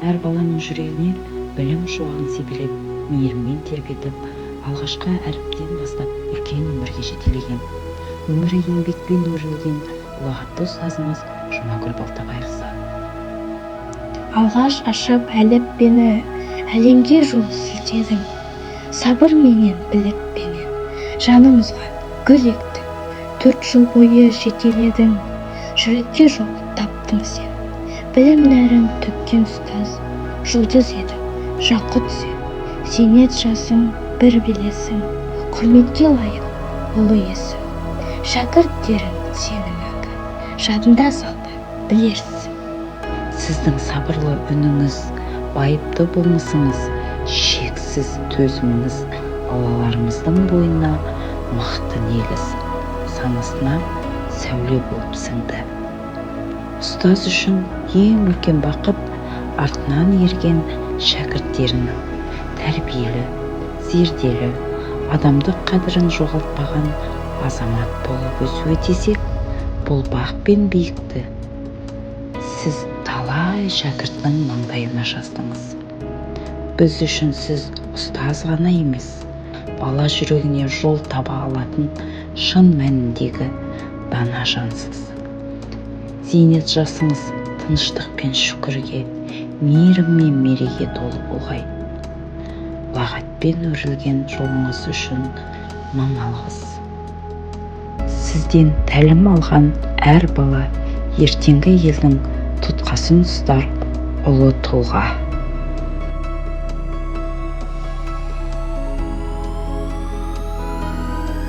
әр баланың жүрегіне білім шуағын себелеп, мейіріммен тербетіп, алғашқы әріптен бастап үлкен өмірге жетелеген, өмірі еңбекпен өрілген ұлағатты ұстазымыз Жұмагүл Балтабайқызы. Алғаш ашып әліппені, әлемге жол сілтедің, сабыр менен білікпенен жанымызға гүл ектің. 4 жыл бойы жетеледің, жүрекке жол таптың сен. Білім нәрін төккен ұстаз, жұлдыз едің, жақұт сен. Зейнет жасың бір білесің, құрметке лайық ұлы есің. Шәкірттерің сенің мәңгі, жадында салды білерсің. Сіздің сабырлы үніңіз, байыпты болмысыңыз, шексіз төзіміңіз балаларымыздың бойына мықты негіз, санасына сәуле болып сіңді. Ұстаз үшін ең үлкен бақыт артынан ерген шәкірттерінің тәрбиелі, зерделі, адамдық қадірін жоғалтпаған азамат болып өсуі десек, бұл бақ пен биікті сіз талай шәкірттің маңдайына жаздыңыз. Біз үшін сіз ұстаз ғана емес, бала жүрегіне жол таба алатын шын мәніндегі дана жансыз. Зейнет жасыңыз тыныштық пен шүкірге, мейірім мен мереге толы болғай. Ұлағатпен өрілген жолыңыз үшін мың алғыс. Сізден тәлім алған әр бала ертеңгі елдің тұтқасын ұстар ұлы тұлға.